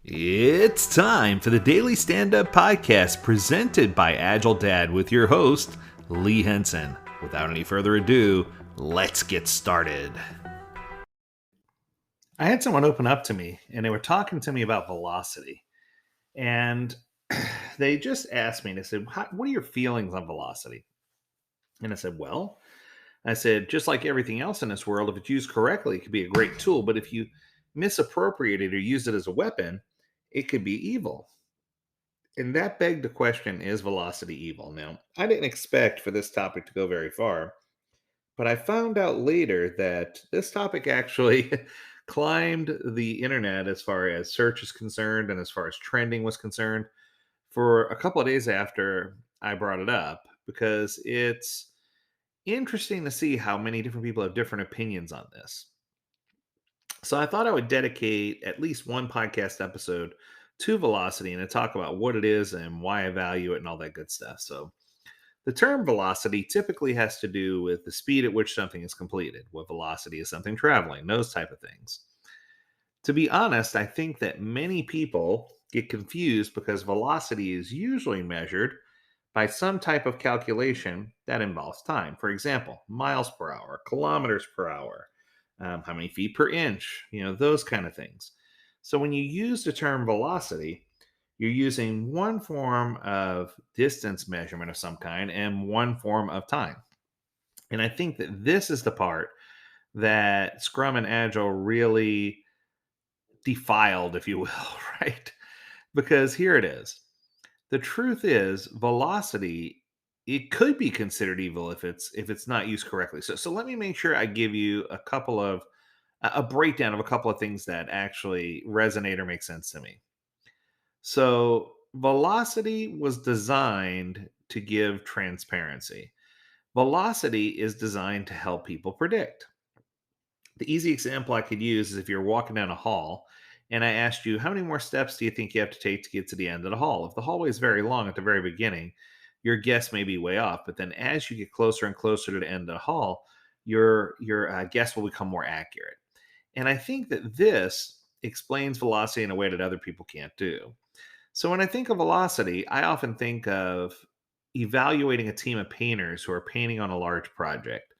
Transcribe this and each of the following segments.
It's time for the Daily Stand Up Podcast presented by Agile Dad with your host, Lee Henson. Without any further ado, let's get started. I had someone open up to me and they were talking to me about velocity. And they just asked me, and they said, What are your feelings on velocity? And I said, Well, I said, just like everything else in this world, if it's used correctly, it could be a great tool. But if you misappropriate it or use it as a weapon, it could be evil. And that begged the question, is velocity evil? Now, I didn't expect for this topic to go very far, but I found out later that this topic actually climbed the internet as far as search is concerned and as far as trending was concerned for a couple of days after I brought it up because it's interesting to see how many different people have different opinions on this. So I thought I would dedicate at least one podcast episode to velocity and to talk about what it is and why I value it and all that good stuff. So the term velocity typically has to do with the speed at which something is completed. What velocity is something traveling, those type of things. To be honest, I think that many people get confused because velocity is usually measured by some type of calculation that involves time. For example, miles per hour, kilometers per hour, how many feet per inch, those kind of things. So when you use the term velocity, you're using one form of distance measurement of some kind and one form of time. And I think that this is the part that Scrum and Agile really defiled, if you will, right? Because here it is. The truth is, velocity it could be considered evil if it's not used correctly. So let me make sure I give you a breakdown of a couple of things that actually resonate or make sense to me. So velocity was designed to give transparency. Velocity is designed to help people predict. The easy example I could use is if you're walking down a hall and I asked you, how many more steps do you think you have to take to get to the end of the hall? If the hallway is very long at the very beginning, your guess may be way off. But then as you get closer and closer to the end of the hall, your guess will become more accurate. And I think that this explains velocity in a way that other people can't do. So when I think of velocity, I often think of evaluating a team of painters who are painting on a large project.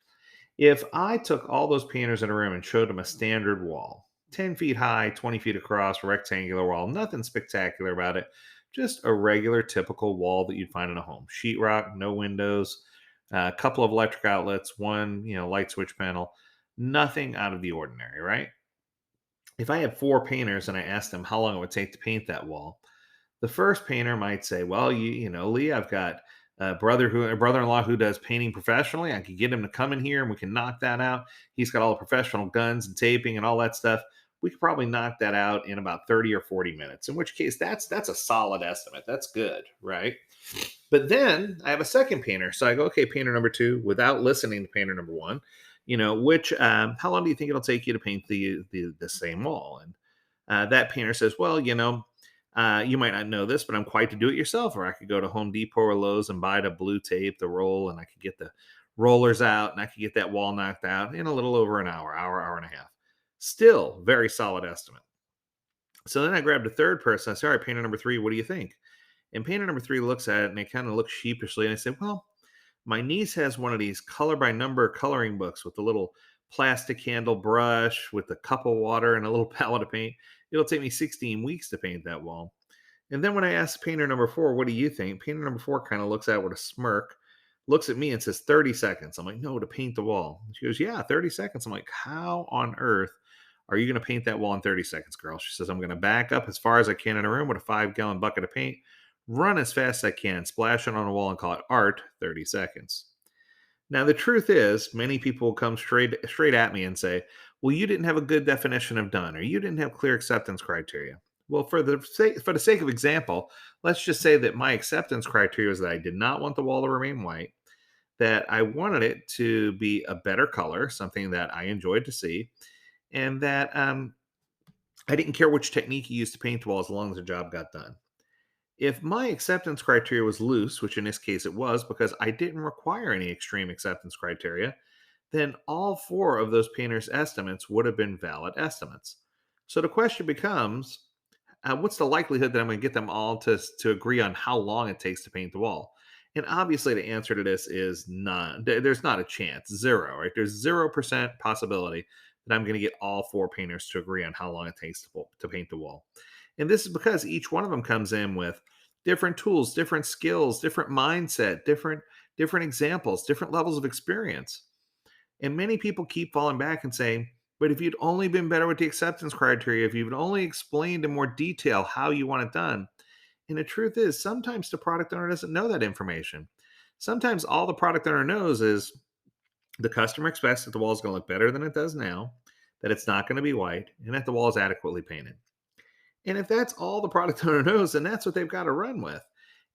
If I took all those painters in a room and showed them a standard wall, 10 feet high, 20 feet across, rectangular wall, nothing spectacular about it, just a regular typical wall that you'd find in a home. Sheetrock, no windows, a couple of electric outlets, one, light switch panel, nothing out of the ordinary, right? If I had four painters and I asked them how long it would take to paint that wall, the first painter might say, "Well, Lee, I've got a brother-in-law who does painting professionally. I could get him to come in here and we can knock that out. He's got all the professional guns and taping and all that stuff. We could probably knock that out in about 30 or 40 minutes. In which case, that's a solid estimate. That's good, right?" But then I have a second painter, so I go, "Okay, painter number two," without listening to painter number one. Which how long do you think it'll take you to paint the same wall? And that painter says, "Well, you might not know this, but I'm quite to do it yourself. Or I could go to Home Depot or Lowe's and buy the blue tape, the roll, and I could get the rollers out and I could get that wall knocked out in a little over an hour and a half." Still, very solid estimate. So then I grabbed a third person. I said, "All right, painter number three, what do you think?" And painter number three looks at it and they kind of look sheepishly. And I said, "Well, my niece has one of these color by number coloring books with the little plastic handle brush with a cup of water and a little palette of paint. It'll take me 16 weeks to paint that wall." And then when I asked painter number four, "What do you think?" Painter number four kind of looks at it with a smirk, looks at me and says, 30 seconds. I'm like, "No, to paint the wall." She goes, "Yeah, 30 seconds." I'm like, "How on earth are you going to paint that wall in 30 seconds, girl?" She says, "I'm going to back up as far as I can in a room with a 5-gallon bucket of paint, run as fast as I can, splash it on a wall and call it art, 30 seconds." Now, the truth is, many people will come straight at me and say, "Well, you didn't have a good definition of done, or you didn't have clear acceptance criteria." Well, for the sake of example, let's just say that my acceptance criteria is that I did not want the wall to remain white, that I wanted it to be a better color, something that I enjoyed to see, and that I didn't care which technique you used to paint the wall as long as the job got done. If my acceptance criteria was loose, which in this case it was because I didn't require any extreme acceptance criteria, then all four of those painters' estimates would have been valid estimates. So the question becomes, what's the likelihood that I'm going to get them all to agree on how long it takes to paint the wall? And obviously, the answer to this is none. There's not a chance, zero, right? There's 0% possibility that I'm going to get all four painters to agree on how long it takes to paint the wall. And this is because each one of them comes in with different tools, different skills, different mindset, different examples, different levels of experience. And many people keep falling back and saying, but if you'd only been better with the acceptance criteria, if you'd only explained in more detail how you want it done. And the truth is, sometimes the product owner doesn't know that information. Sometimes all the product owner knows is the customer expects that the wall is going to look better than it does now, that it's not going to be white, and that the wall is adequately painted. And if that's all the product owner knows, then that's what they've got to run with.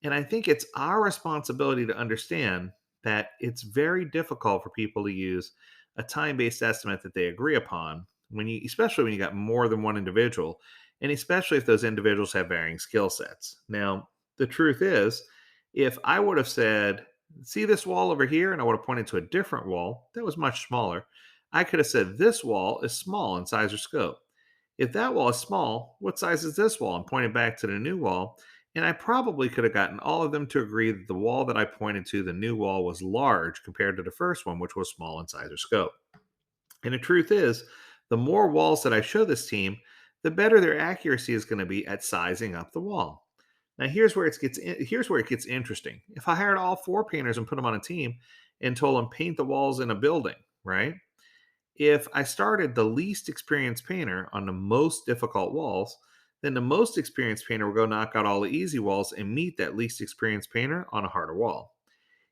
And I think it's our responsibility to understand that it's very difficult for people to use a time-based estimate that they agree upon when you, especially when you got more than one individual, and especially if those individuals have varying skill sets. Now, the truth is, if I would have said, see this wall over here, and I would have pointed to a different wall that was much smaller, I could have said this wall is small in size or scope. If that wall is small, what size is this wall? And pointed back to the new wall. And I probably could have gotten all of them to agree that the wall that I pointed to, the new wall, was large compared to the first one, which was small in size or scope. And the truth is, the more walls that I show this team, the better their accuracy is going to be at sizing up the wall. Now, here's where it gets interesting. If I hired all four painters and put them on a team and told them paint the walls in a building, right? If I started the least experienced painter on the most difficult walls, then the most experienced painter will go knock out all the easy walls and meet that least experienced painter on a harder wall.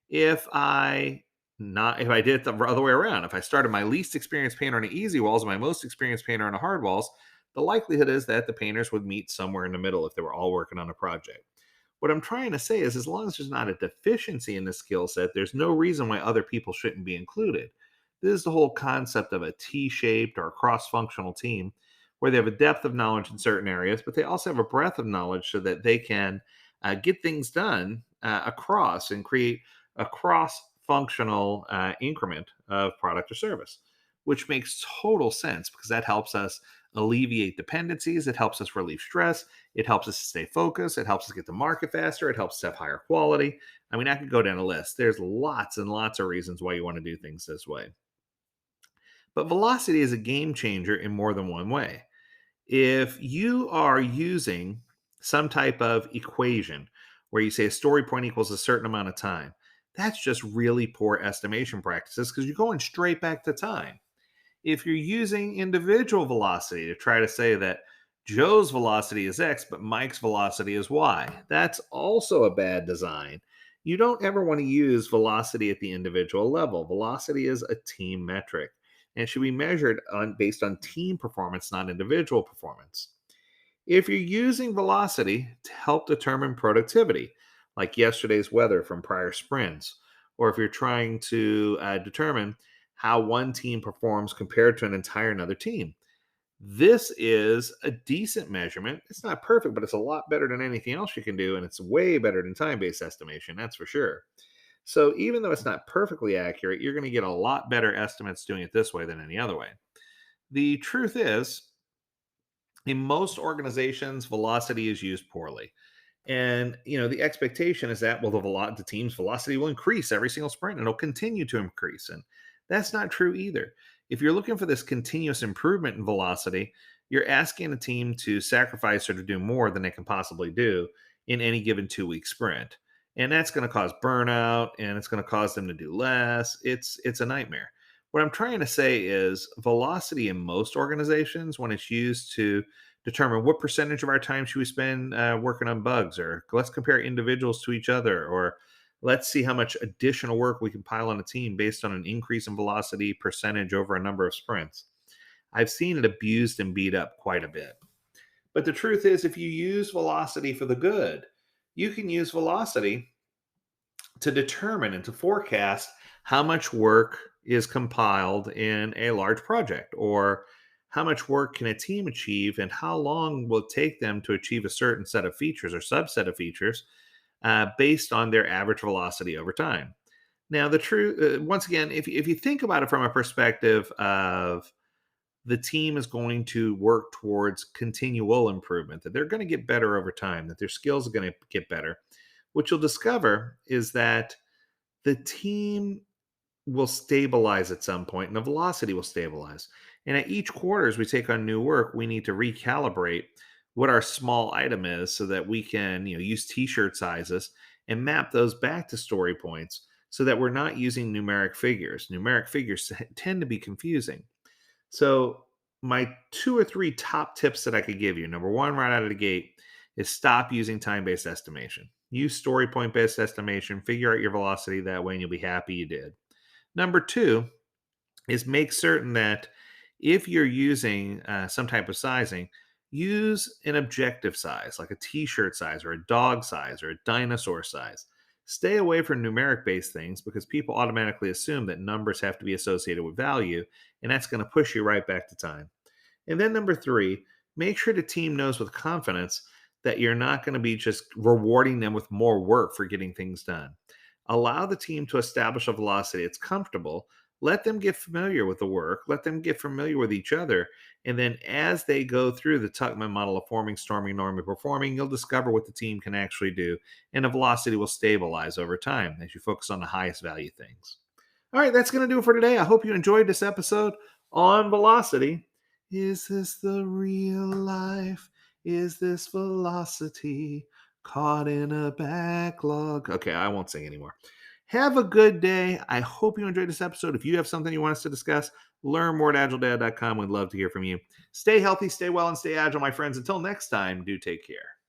If I if I did it the other way around, if I started my least experienced painter on the easy walls and my most experienced painter on the hard walls, the likelihood is that the painters would meet somewhere in the middle if they were all working on a project. What I'm trying to say is, as long as there's not a deficiency in the skill set, there's no reason why other people shouldn't be included. This is the whole concept of a T shaped or cross functional team, where they have a depth of knowledge in certain areas, but they also have a breadth of knowledge so that they can get things done across and create a cross functional increment of product or service, which makes total sense because that helps us alleviate dependencies. It helps us relieve stress. It helps us stay focused. It helps us get to market faster. It helps us have higher quality. I mean, I could go down a list. There's lots and lots of reasons why you want to do things this way. But velocity is a game changer in more than one way. If you are using some type of equation where you say a story point equals a certain amount of time, that's just really poor estimation practices because you're going straight back to time. If you're using individual velocity to try to say that Joe's velocity is X, but Mike's velocity is Y, that's also a bad design. You don't ever want to use velocity at the individual level. Velocity is a team metric and should be measured based on team performance, not individual performance. If you're using velocity to help determine productivity, like yesterday's weather from prior sprints, or if you're trying to determine how one team performs compared to an entire another team, this is a decent measurement. It's not perfect, but it's a lot better than anything else you can do, and it's way better than time-based estimation, that's for sure. So even though it's not perfectly accurate, you're going to get a lot better estimates doing it this way than any other way. The truth is, in most organizations, velocity is used poorly. And the expectation is that the team's velocity will increase every single sprint and it'll continue to increase. And that's not true either. If you're looking for this continuous improvement in velocity, you're asking a team to sacrifice or to do more than they can possibly do in any given 2 week sprint. And that's going to cause burnout and it's going to cause them to do less. It's a nightmare. What I'm trying to say is velocity in most organizations, when it's used to determine what percentage of our time should we spend working on bugs, or let's compare individuals to each other, or let's see how much additional work we can pile on a team based on an increase in velocity percentage over a number of sprints. I've seen it abused and beat up quite a bit. But the truth is, if you use velocity for the good, you can use velocity to determine and to forecast how much work is compiled in a large project, or how much work can a team achieve and how long will it take them to achieve a certain set of features or subset of features based on their average velocity over time. Now, the truth, once again, if you think about it from a perspective of the team is going to work towards continual improvement, that they're going to get better over time, that their skills are going to get better. What you'll discover is that the team will stabilize at some point and the velocity will stabilize. And at each quarter, as we take on new work, we need to recalibrate what our small item is so that we can, use t-shirt sizes and map those back to story points so that we're not using numeric figures. Numeric figures tend to be confusing. So, my two or three top tips that I could give you, number one, right out of the gate, is stop using time based estimation. Use story point based estimation, figure out your velocity that way, and you'll be happy you did. Number two is make certain that if you're using some type of sizing, use an objective size, like a t shirt size or a dog size or a dinosaur size. Stay away from numeric based things because people automatically assume that numbers have to be associated with value, and that's going to push you right back to time. And then number three, make sure the team knows with confidence that you're not going to be just rewarding them with more work for getting things done. Allow the team to establish a velocity it's comfortable. Let them get familiar with the work. Let them get familiar with each other. And then as they go through the Tuckman model of forming, storming, norming, performing, you'll discover what the team can actually do. And the velocity will stabilize over time as you focus on the highest value things. All right, that's going to do it for today. I hope you enjoyed this episode on velocity. Is this the real life? Is this velocity caught in a backlog? Okay, I won't sing anymore. Have a good day. I hope you enjoyed this episode. If you have something you want us to discuss, learn more at agiledad.com. We'd love to hear from you. Stay healthy, stay well, and stay agile, my friends. Until next time, do take care.